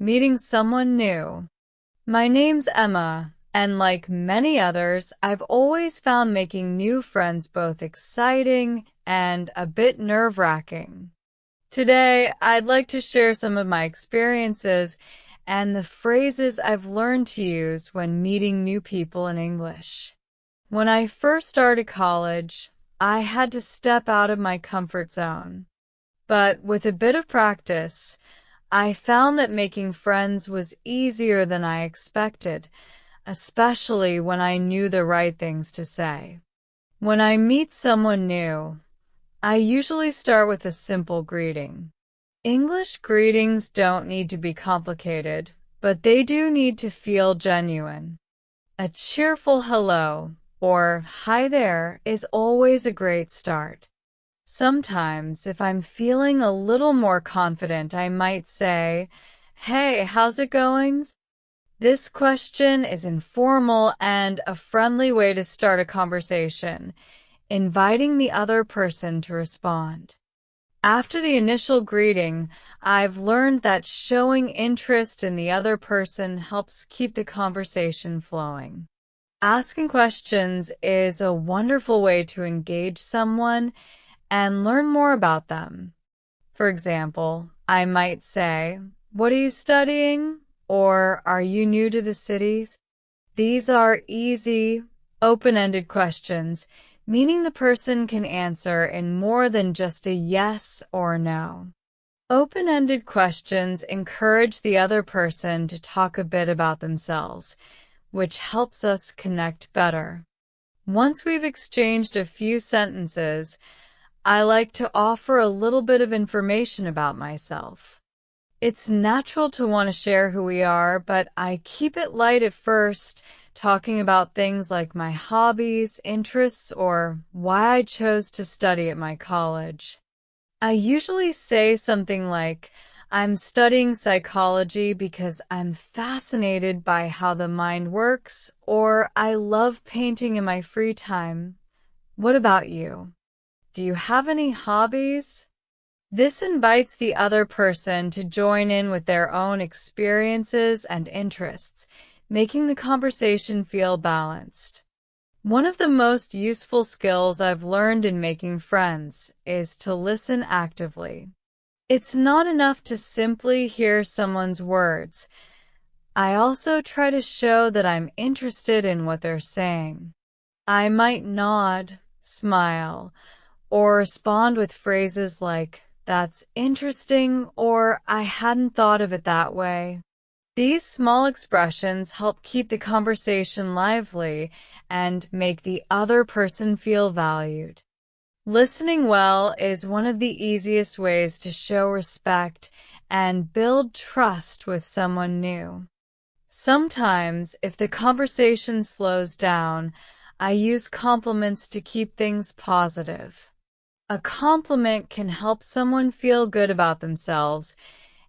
meeting someone new. My name's Emma, and like many others, I've always found making new friends both exciting and a bit nerve-wracking. Today, I'd like to share some of my experiences and the phrases I've learned to use when meeting new people in English. When I first started college, I had to step out of my comfort zone. But with a bit of practice, I found that making friends was easier than I expected, especially when I knew the right things to say. When I meet someone new, I usually start with a simple greeting. English greetings don't need to be complicated, but they do need to feel genuine. A cheerful hello or hi there is always a great start. Sometimes, if I'm feeling a little more confident, I might say, "Hey, how's it going?" This question is informal and a friendly way to start a conversation, inviting the other person to respond. After the initial greeting, I've learned that showing interest in the other person helps keep the conversation flowing. Asking questions is a wonderful way to engage someone and learn more about them. For example, I might say, "What are you studying?" or "Are you new to the cities?" These are easy, open-ended questions, meaning the person can answer in more than just a yes or no. Open-ended questions encourage the other person to talk a bit about themselves, which helps us connect better. Once we've exchanged a few sentences, I like to offer a little bit of information about myself. It's natural to want to share who we are, but I keep it light at first, talking about things like my hobbies, interests, or why I chose to study at my college. I usually say something like, "I'm studying psychology because I'm fascinated by how the mind works," or "I love painting in my free time. What about you? Do you have any hobbies?" This invites the other person to join in with their own experiences and interests, making the conversation feel balanced. One of the most useful skills I've learned in making friends is to listen actively. It's not enough to simply hear someone's words. I also try to show that I'm interested in what they're saying. I might nod, smile, or respond with phrases like, "That's interesting," or "I hadn't thought of it that way." These small expressions help keep the conversation lively and make the other person feel valued. Listening well is one of the easiest ways to show respect and build trust with someone new. Sometimes, if the conversation slows down, I use compliments to keep things positive. A compliment can help someone feel good about themselves,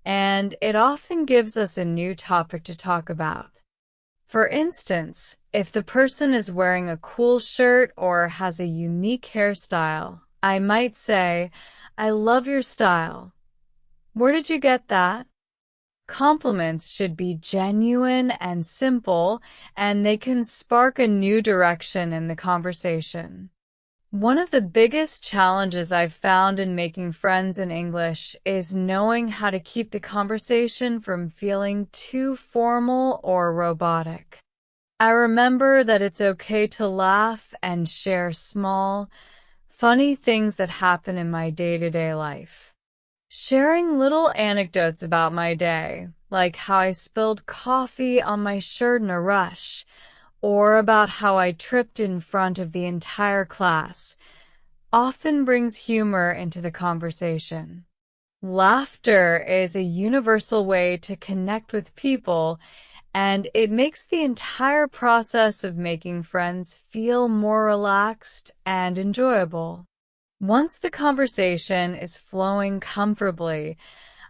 and it often gives us a new topic to talk about. For instance, if the person is wearing a cool shirt or has a unique hairstyle, I might say, "I love your style. Where did you get that?" Compliments should be genuine and simple, and they can spark a new direction in the conversation. One of the biggest challenges I've found in making friends in English is knowing how to keep the conversation from feeling too formal or robotic. I remember that it's okay to laugh and share small, funny things that happen in my day-to-day life. Sharing little anecdotes about my day, like how I spilled coffee on my shirt in a rush, or about how I tripped in front of the entire class, often brings humor into the conversation. Laughter is a universal way to connect with people, and it makes the entire process of making friends feel more relaxed and enjoyable. Once the conversation is flowing comfortably,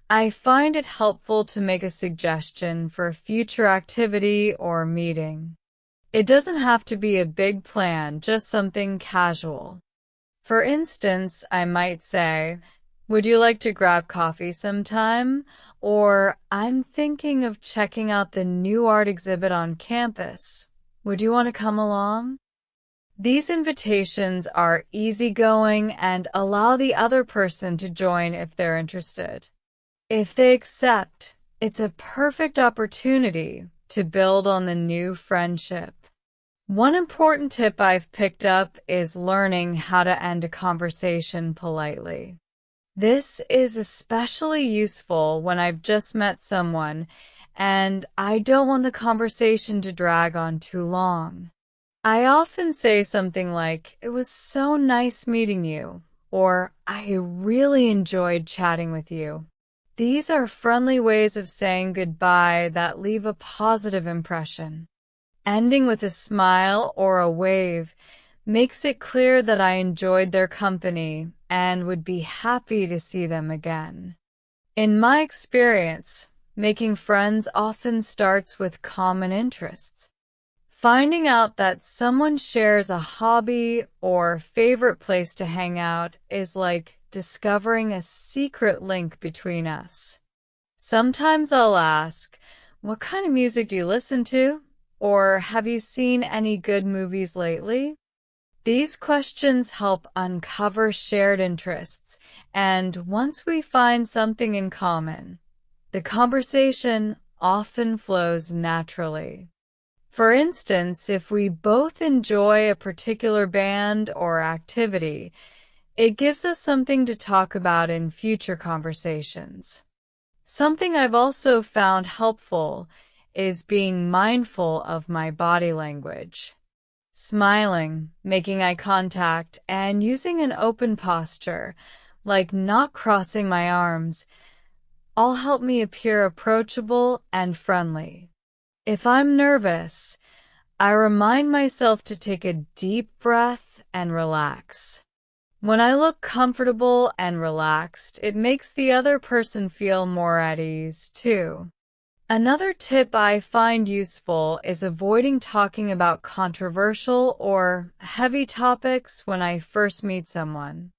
I find it helpful to make a suggestion for a future activity or meeting. It doesn't have to be a big plan, just something casual. For instance, I might say, "Would you like to grab coffee sometime?" Or, I'm thinking of checking out the new art exhibit on campus. Would you want to come along? These invitations are easygoing and allow the other person to join if they're interested. If they accept, it's a perfect opportunity to build on the new friendship. One important tip I've picked up is learning how to end a conversation politely. This is especially useful when I've just met someone and I don't want the conversation to drag on too long. I often say something like, "It was so nice meeting you," or "I really enjoyed chatting with you." These are friendly ways of saying goodbye that leave a positive impression. Ending with a smile or a wave makes it clear that I enjoyed their company and would be happy to see them again. In my experience, making friends often starts with common interests. Finding out that someone shares a hobby or favorite place to hang out is like discovering a secret link between us. Sometimes I'll ask, "What kind of music do you listen to?" Or, "Have you seen any good movies lately?" These questions help uncover shared interests, and once we find something in common, the conversation often flows naturally. For instance, if we both enjoy a particular band or activity, it gives us something to talk about in future conversations. Something I've also found helpful is being mindful of my body language. Smiling, making eye contact, and using an open posture, like not crossing my arms, all help me appear approachable and friendly. If I'm nervous, I remind myself to take a deep breath and relax. When I look comfortable and relaxed, it makes the other person feel more at ease, too. Another tip I find useful is avoiding talking about controversial or heavy topics when I first meet someone.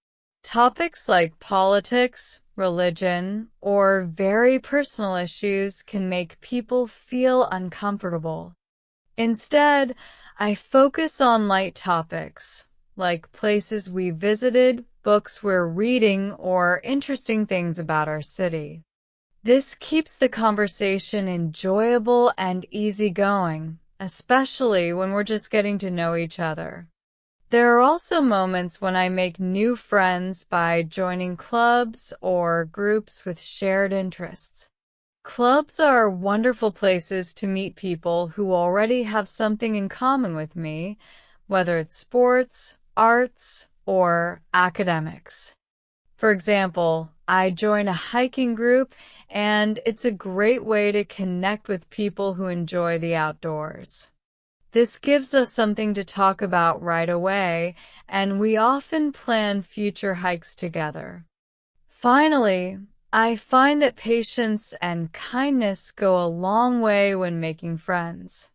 Topics like politics, religion, or very personal issues can make people feel uncomfortable. Instead, I focus on light topics, like places we visited, books we're reading, or interesting things about our city. This keeps the conversation enjoyable and easygoing, especially when we're just getting to know each other. There are also moments when I make new friends by joining clubs or groups with shared interests. Clubs are wonderful places to meet people who already have something in common with me, whether it's sports, arts, or academics. For example, I join a hiking group, and it's a great way to connect with people who enjoy the outdoors. This gives us something to talk about right away, and we often plan future hikes together. Finally, I find that patience and kindness go a long way when making friends.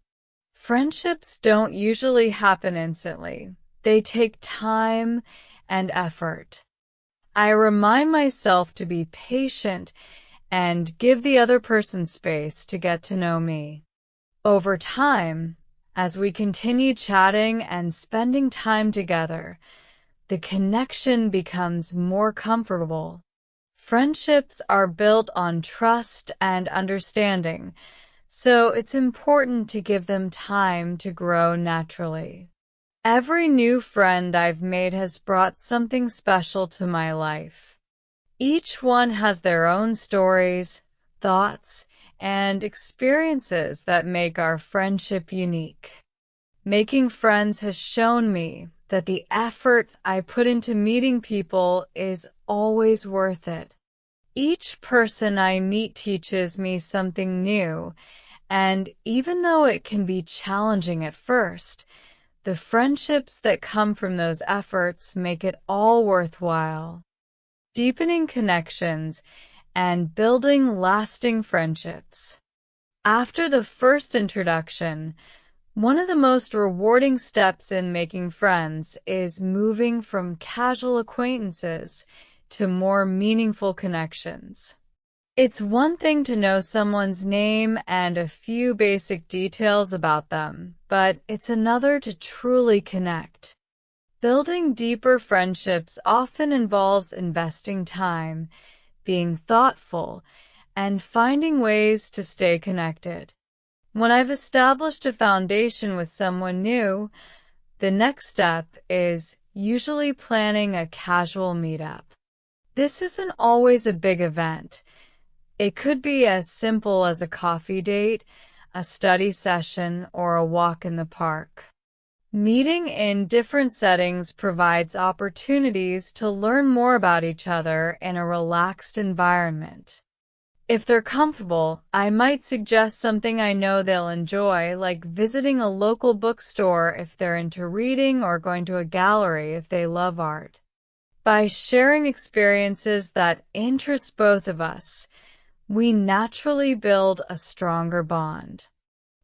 Friendships don't usually happen instantly. They take time and effort. I remind myself to be patient and give the other person space to get to know me. Over time, as we continue chatting and spending time together, the connection becomes more comfortable. Friendships are built on trust and understanding, so it's important to give them time to grow naturally. Every new friend I've made has brought something special to my life. Each one has their own stories, thoughts, and experiences that make our friendship unique. Making friends has shown me that the effort I put into meeting people is always worth it. Each person I meet teaches me something new, and even though it can be challenging at first, the friendships that come from those efforts make it all worthwhile. Deepening connections and building lasting friendships. After the first introduction, one of the most rewarding steps in making friends is moving from casual acquaintances to more meaningful connections. It's one thing to know someone's name and a few basic details about them, but it's another to truly connect. Building deeper friendships often involves investing time, being thoughtful, and finding ways to stay connected. When I've established a foundation with someone new, the next step is usually planning a casual meetup. This isn't always a big event. It could be as simple as a coffee date, a study session, or a walk in the park. Meeting in different settings provides opportunities to learn more about each other in a relaxed environment. If they're comfortable, I might suggest something I know they'll enjoy, like visiting a local bookstore if they're into reading or going to a gallery if they love art. By sharing experiences that interest both of us, we naturally build a stronger bond.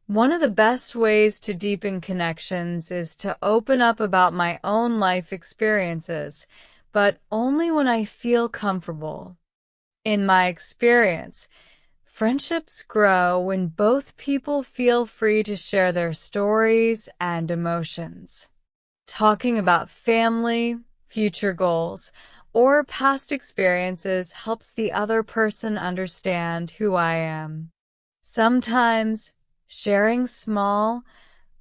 One of the best ways to deepen connections is to open up about my own life experiences, but only when I feel comfortable. In my experience, friendships grow when both people feel free to share their stories and emotions. Talking about family, future goals, or past experiences helps the other person understand who I am. Sometimes, sharing small,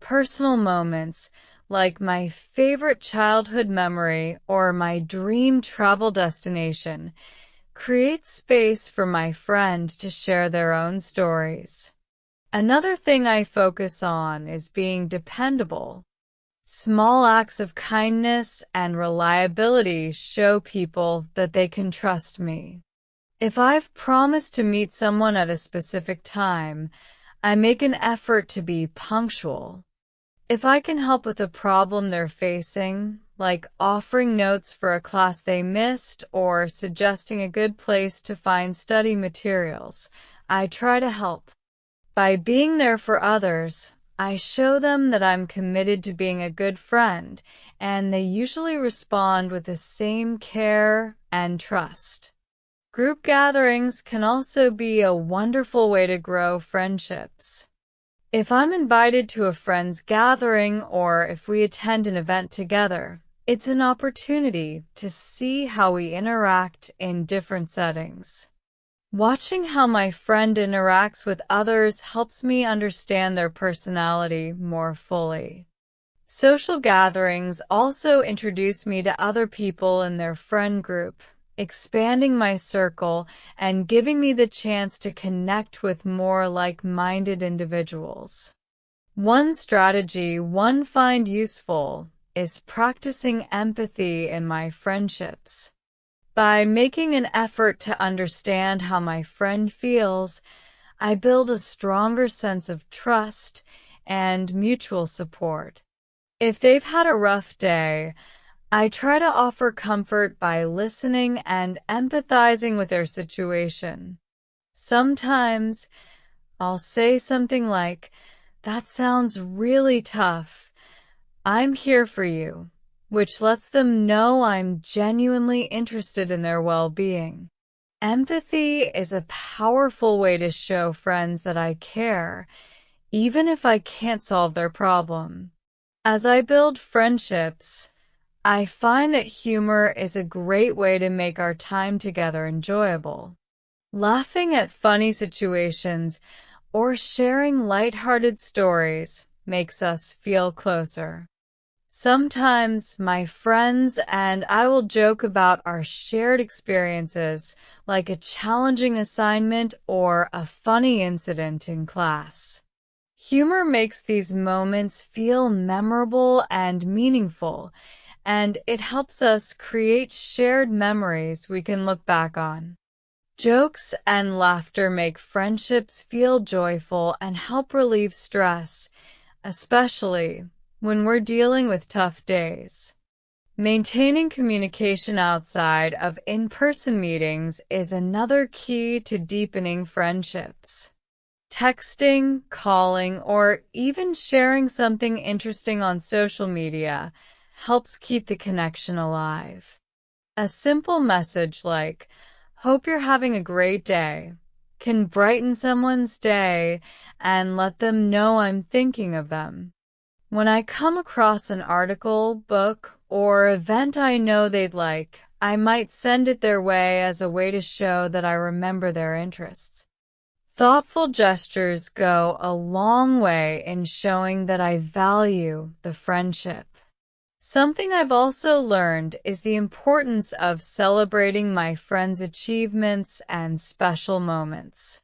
personal moments like my favorite childhood memory or my dream travel destination create space for my friend to share their own stories. Another thing I focus on is being dependable. Small acts of kindness and reliability show people that they can trust me. If I've promised to meet someone at a specific time, I make an effort to be punctual. If I can help with a problem they're facing, like offering notes for a class they missed or suggesting a good place to find study materials, I try to help. By being there for others, I show them that I'm committed to being a good friend, and they usually respond with the same care and trust. Group gatherings can also be a wonderful way to grow friendships. If I'm invited to a friend's gathering or if we attend an event together, it's an opportunity to see how we interact in different settings. Watching how my friend interacts with others helps me understand their personality more fully. Social gatherings also introduce me to other people in their friend group, expanding my circle and giving me the chance to connect with more like-minded individuals. One strategy one find useful is practicing empathy in my friendships. By making an effort to understand how my friend feels, I build a stronger sense of trust and mutual support. If they've had a rough day, I try to offer comfort by listening and empathizing with their situation. Sometimes I'll say something like, "That sounds really tough. I'm here for you," which lets them know I'm genuinely interested in their well-being. Empathy is a powerful way to show friends that I care, even if I can't solve their problem. As I build friendships, I find that humor is a great way to make our time together enjoyable. Laughing at funny situations or sharing lighthearted stories makes us feel closer. Sometimes my friends and I will joke about our shared experiences, like a challenging assignment or a funny incident in class. Humor makes these moments feel memorable and meaningful, and it helps us create shared memories we can look back on. Jokes and laughter make friendships feel joyful and help relieve stress, especially when we're dealing with tough days. Maintaining communication outside of in-person meetings is another key to deepening friendships. Texting, calling, or even sharing something interesting on social media helps keep the connection alive. A simple message like, "Hope you're having a great day" can brighten someone's day and let them know I'm thinking of them. When I come across an article, book, or event I know they'd like, I might send it their way as a way to show that I remember their interests. Thoughtful gestures go a long way in showing that I value the friendship. Something I've also learned is the importance of celebrating my friends' achievements and special moments.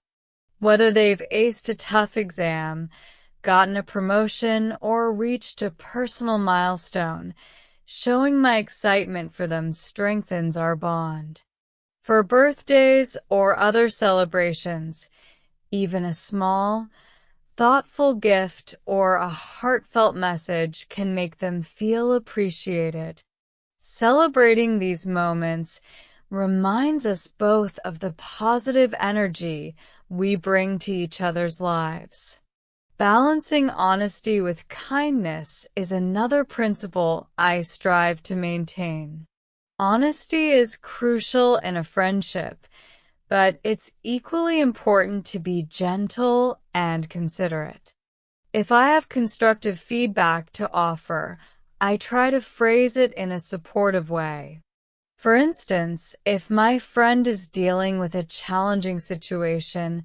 Whether they've aced a tough exam, gotten a promotion, or reached a personal milestone, showing my excitement for them strengthens our bond. For birthdays or other celebrations, even a small, thoughtful gift or a heartfelt message can make them feel appreciated. Celebrating these moments reminds us both of the positive energy we bring to each other's lives. Balancing honesty with kindness is another principle I strive to maintain. Honesty is crucial in a friendship, but it's equally important to be gentle and considerate. If I have constructive feedback to offer, I try to phrase it in a supportive way. For instance, if my friend is dealing with a challenging situation,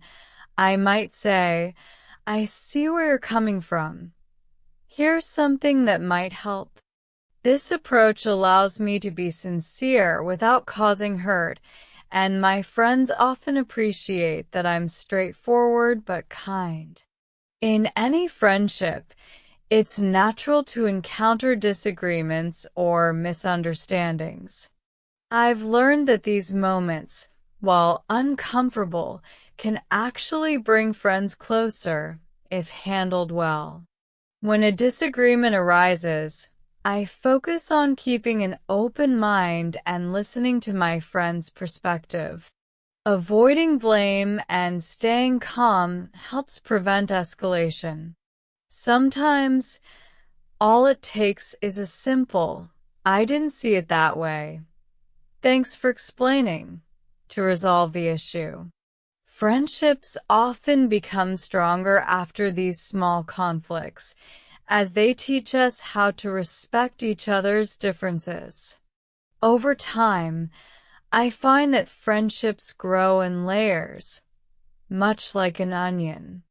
I might say, "I see where you're coming from. Here's something that might help." This approach allows me to be sincere without causing hurt, and my friends often appreciate that I'm straightforward but kind. In any friendship, it's natural to encounter disagreements or misunderstandings. I've learned that these moments, while uncomfortable, can actually bring friends closer if handled well. When a disagreement arises, I focus on keeping an open mind and listening to my friend's perspective. Avoiding blame and staying calm helps prevent escalation. Sometimes, all it takes is a simple, "I didn't see it that way. Thanks for explaining," to resolve the issue. Friendships often become stronger after these small conflicts, as they teach us how to respect each other's differences. Over time, I find that friendships grow in layers, much like an onion.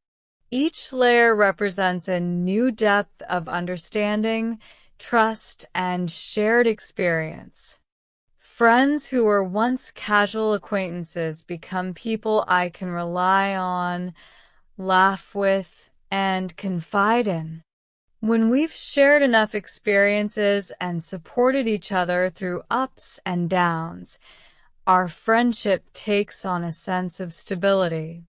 Each layer represents a new depth of understanding, trust, and shared experience. Friends who were once casual acquaintances become people I can rely on, laugh with, and confide in. When we've shared enough experiences and supported each other through ups and downs, our friendship takes on a sense of stability.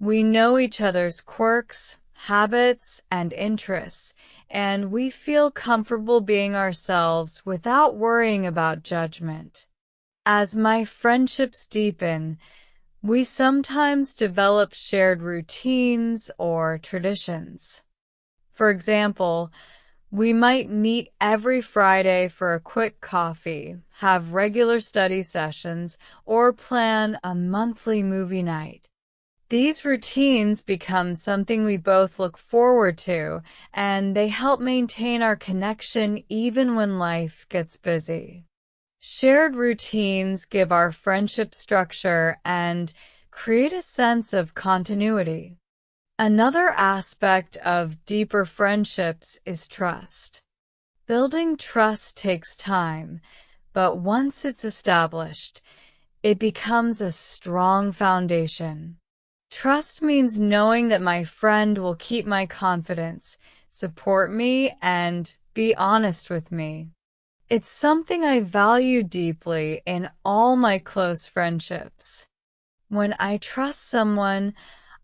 We know each other's quirks, habits, and interests, and we feel comfortable being ourselves without worrying about judgment. As my friendships deepen, we sometimes develop shared routines or traditions. For example, we might meet every Friday for a quick coffee, have regular study sessions, or plan a monthly movie night. These routines become something we both look forward to, and they help maintain our connection even when life gets busy. Shared routines give our friendship structure and create a sense of continuity. Another aspect of deeper friendships is trust. Building trust takes time, but once it's established, it becomes a strong foundation. Trust means knowing that my friend will keep my confidence, support me, and be honest with me. It's something I value deeply in all my close friendships. When I trust someone,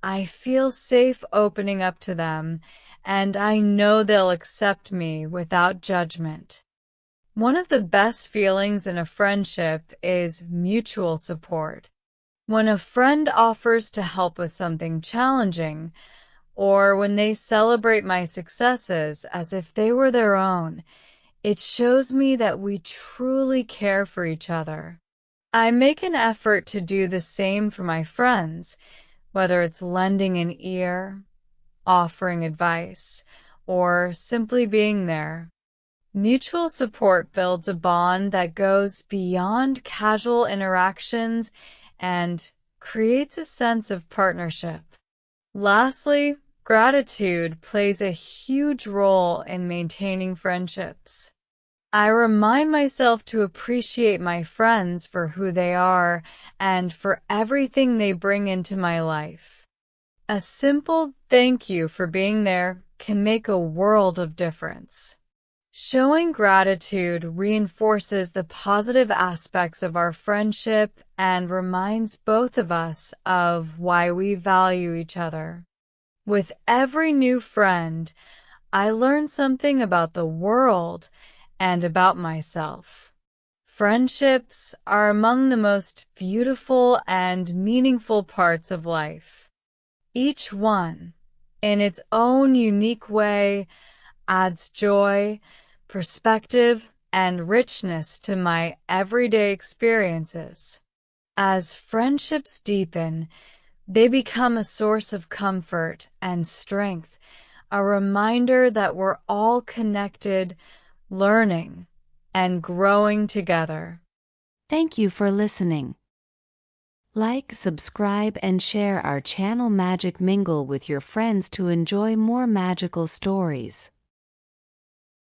I feel safe opening up to them, and I know they'll accept me without judgment. One of the best feelings in a friendship is mutual support. When a friend offers to help with something challenging, or when they celebrate my successes as if they were their own, it shows me that we truly care for each other. I make an effort to do the same for my friends, whether it's lending an ear, offering advice, or simply being there. Mutual support builds a bond that goes beyond casual interactions and creates a sense of partnership. Lastly, gratitude plays a huge role in maintaining friendships. I remind myself to appreciate my friends for who they are and for everything they bring into my life. A simple thank you for being there can make a world of difference. Showing gratitude reinforces the positive aspects of our friendship and reminds both of us of why we value each other. With every new friend, I learn something about the world and about myself. Friendships are among the most beautiful and meaningful parts of life. Each one, in its own unique way, adds joy, perspective, and richness to my everyday experiences. As friendships deepen, they become a source of comfort and strength, a reminder that we're all connected, learning, and growing together. Thank you for listening. Like, subscribe, and share our channel Magic Mingle with your friends to enjoy more magical stories.